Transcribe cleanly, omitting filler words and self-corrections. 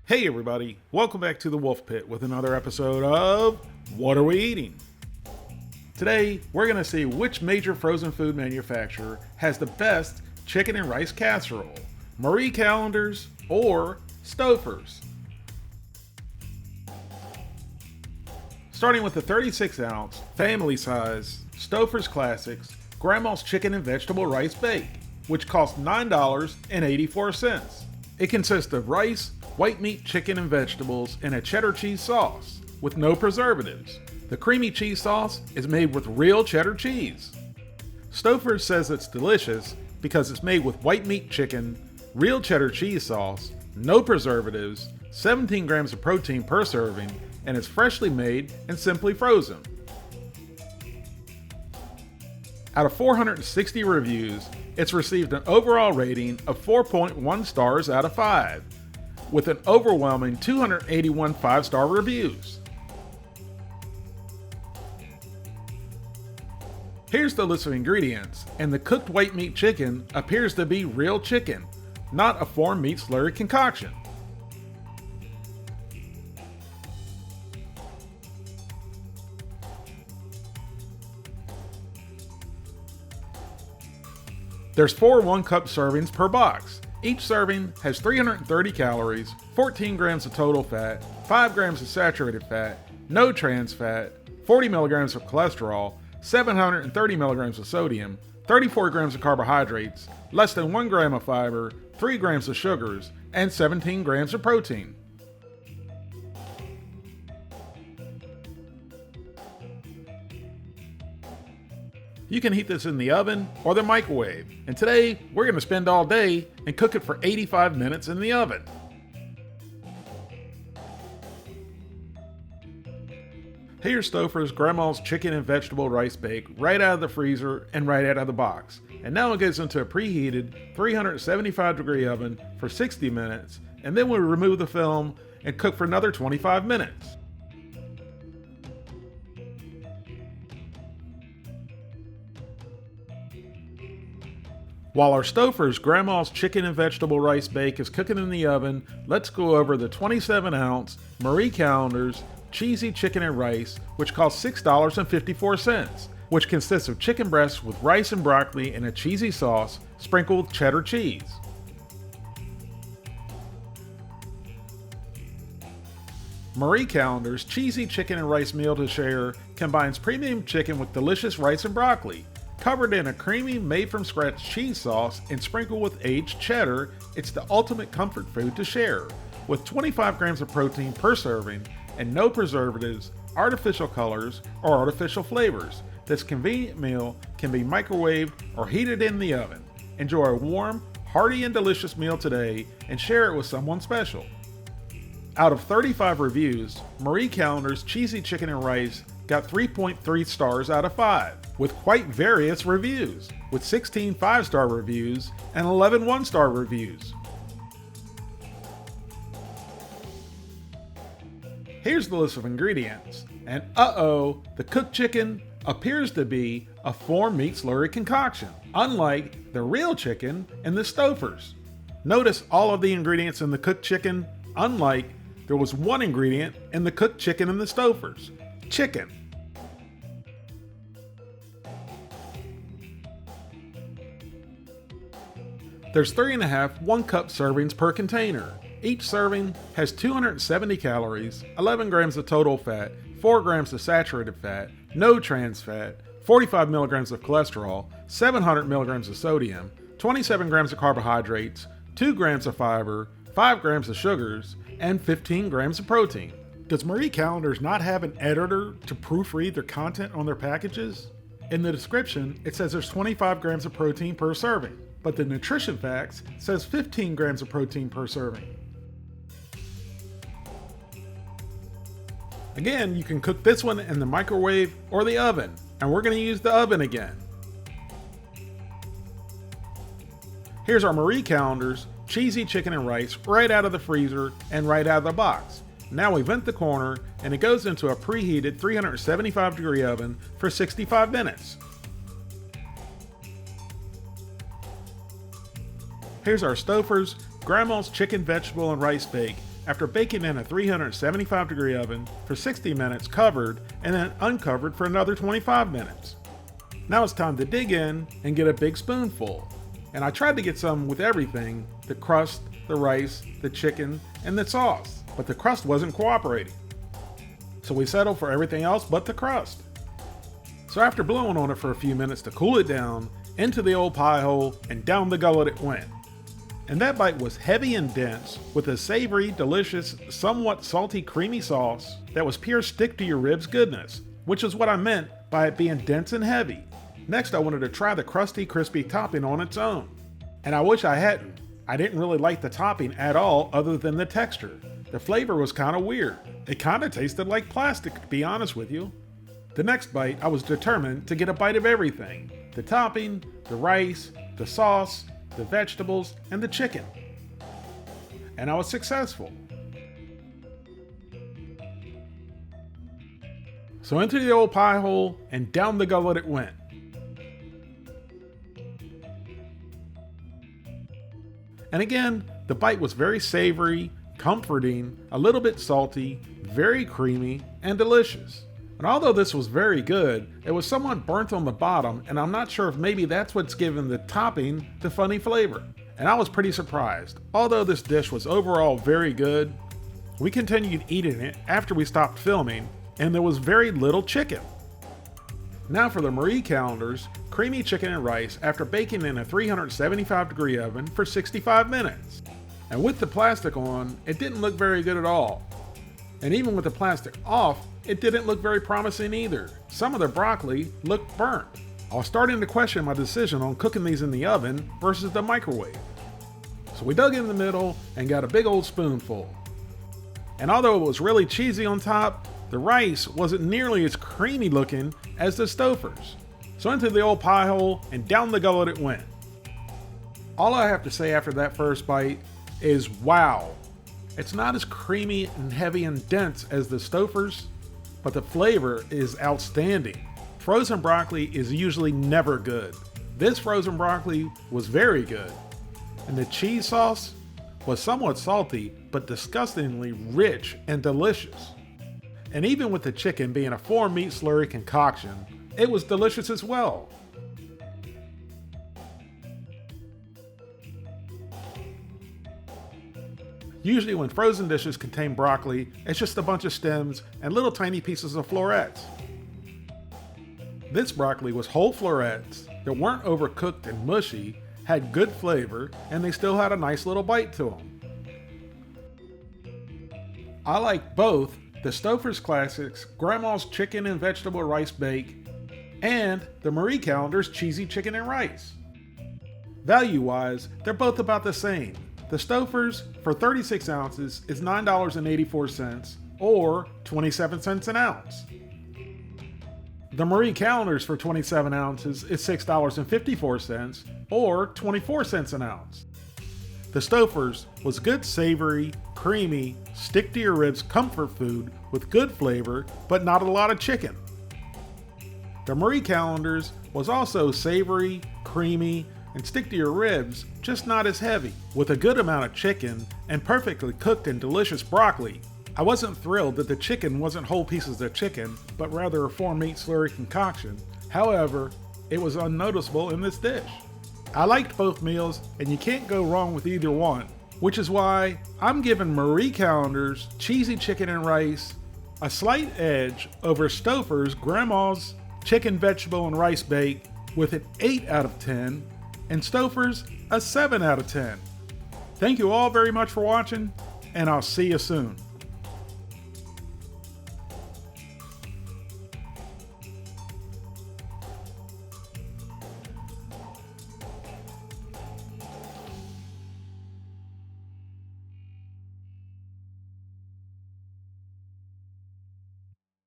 Hey everybody, welcome back to the Wolf Pit with another episode of What Are We Eating? Today, we're going to see which major frozen food manufacturer has the best chicken and rice casserole, Marie Callender's or Stouffer's. Starting with the 36-ounce, family-size, Stouffer's Classics Grandma's Chicken and Vegetable Rice Bake, which costs $9.84. It consists of rice, white meat, chicken, and vegetables in a cheddar cheese sauce with no preservatives. The creamy cheese sauce is made with real cheddar cheese. Stouffer says it's delicious because it's made with white meat chicken, real cheddar cheese sauce, no preservatives, 17 grams of protein per serving, and is freshly made and simply frozen. Out of 460 reviews, it's received an overall rating of 4.1 stars out of 5. With an overwhelming 281 5-star reviews. Here's the list of ingredients, and the cooked white meat chicken appears to be real chicken, not a foreign meat slurry concoction. There's 4 1-cup servings per box. Each serving has 330 calories, 14 grams of total fat, 5 grams of saturated fat, no trans fat, 40 milligrams of cholesterol, 730 milligrams of sodium, 34 grams of carbohydrates, less than 1 gram of fiber, 3 grams of sugars, and 17 grams of protein. You can heat this in the oven or the microwave, and today we're going to spend all day and cook it for 85 minutes in the oven. Here's Stouffer's Grandma's Chicken and Vegetable Rice Bake right out of the freezer and right out of the box. And now it goes into a preheated 375-degree oven for 60 minutes, and then we remove the film and cook for another 25 minutes. While our Stouffer's Grandma's Chicken and Vegetable Rice Bake is cooking in the oven, let's go over the 27-ounce Marie Callender's Cheesy Chicken and Rice, which costs $6.54, which consists of chicken breasts with rice and broccoli in a cheesy sauce sprinkled with cheddar cheese. Marie Callender's Cheesy Chicken and Rice Meal to Share combines premium chicken with delicious rice and broccoli. Covered in a creamy, made-from-scratch cheese sauce and sprinkled with aged cheddar, it's the ultimate comfort food to share. With 25 grams of protein per serving and no preservatives, artificial colors, or artificial flavors, this convenient meal can be microwaved or heated in the oven. Enjoy a warm, hearty, and delicious meal today and share it with someone special. Out of 35 reviews, Marie Callender's Cheesy Chicken and Rice got 3.3 stars out of 5, with quite various reviews, with 16 5-star reviews and 11 1-star reviews. Here's the list of ingredients, and the cooked chicken appears to be a foreign meat slurry concoction, unlike the real chicken in the Stouffer's. Notice all of the ingredients in the cooked chicken, unlike there was one ingredient in the cooked chicken in the Stouffer's: chicken. There's 3.5 1-cup servings per container. Each serving has 270 calories, 11 grams of total fat, 4 grams of saturated fat, no trans fat, 45 milligrams of cholesterol, 700 milligrams of sodium, 27 grams of carbohydrates, 2 grams of fiber, 5 grams of sugars, and 15 grams of protein. Does Marie Callender's not have an editor to proofread their content on their packages? In the description, it says there's 25 grams of protein per serving, but the nutrition facts says 15 grams of protein per serving. Again, you can cook this one in the microwave or the oven, and we're going to use the oven again. Here's our Marie Callender's Cheesy Chicken and Rice right out of the freezer and right out of the box. Now we vent the corner and it goes into a preheated 375-degree oven for 65 minutes. Here's our Stouffer's Grandma's Chicken, Vegetable, and Rice Bake after baking in a 375-degree oven for 60 minutes covered and then uncovered for another 25 minutes. Now it's time to dig in and get a big spoonful. And I tried to get some with everything: the crust, the rice, the chicken, and the sauce, but the crust wasn't cooperating. So we settled for everything else but the crust. So after blowing on it for a few minutes to cool it down, into the old pie hole and down the gullet it went. And that bite was heavy and dense, with a savory, delicious, somewhat salty, creamy sauce that was pure stick-to-your-ribs goodness, which is what I meant by it being dense and heavy. Next, I wanted to try the crusty, crispy topping on its own. And I wish I hadn't. I didn't really like the topping at all other than the texture. The flavor was kind of weird. It kind of tasted like plastic, to be honest with you. The next bite, I was determined to get a bite of everything: the topping, the rice, the sauce, the vegetables, and the chicken. And I was successful. So into the old pie hole and down the gullet it went. And again, the bite was very savory, comforting, a little bit salty, very creamy, and delicious. And although this was very good, it was somewhat burnt on the bottom, and I'm not sure if maybe that's what's given the topping the funny flavor. And I was pretty surprised. Although this dish was overall very good, we continued eating it after we stopped filming, and there was very little chicken. Now for the Marie Callender's creamy chicken and rice after baking in a 375-degree oven for 65 minutes. And with the plastic on, it didn't look very good at all. And even with the plastic off, it didn't look very promising either. Some of the broccoli looked burnt. I was starting to question my decision on cooking these in the oven versus the microwave. So we dug in the middle and got a big old spoonful. And although it was really cheesy on top, the rice wasn't nearly as creamy looking as the Stouffer's. So into the old pie hole and down the gullet it went. All I have to say after that first bite is wow. It's not as creamy and heavy and dense as the Stouffer's, but the flavor is outstanding. Frozen broccoli is usually never good. This frozen broccoli was very good. And the cheese sauce was somewhat salty, but disgustingly rich and delicious. And even with the chicken being a 4-meat slurry concoction, it was delicious as well. Usually when frozen dishes contain broccoli, it's just a bunch of stems and little tiny pieces of florets. This broccoli was whole florets that weren't overcooked and mushy, had good flavor, and they still had a nice little bite to them. I like both the Stouffer's Classics Grandma's Chicken and Vegetable Rice Bake and the Marie Callender's Cheesy Chicken and Rice. Value-wise, they're both about the same. The Stouffer's for 36 ounces is $9.84 or 27 cents an ounce. The Marie Callender's for 27 ounces is $6.54 or 24 cents an ounce. The Stouffer's was good savory, creamy, stick-to-your-ribs comfort food with good flavor, but not a lot of chicken. The Marie Callender's was also savory, creamy, and stick-to-your-ribs, just not as heavy, with a good amount of chicken and perfectly cooked and delicious broccoli. I wasn't thrilled that the chicken wasn't whole pieces of chicken, but rather a 4-meat slurry concoction. However, it was unnoticeable in this dish. I liked both meals, and you can't go wrong with either one, which is why I'm giving Marie Callender's Cheesy Chicken and Rice a slight edge over Stouffer's Grandma's Chicken, Vegetable, and Rice Bake with an 8 out of 10, and Stouffer's a 7 out of 10. Thank you all very much for watching, and I'll see you soon.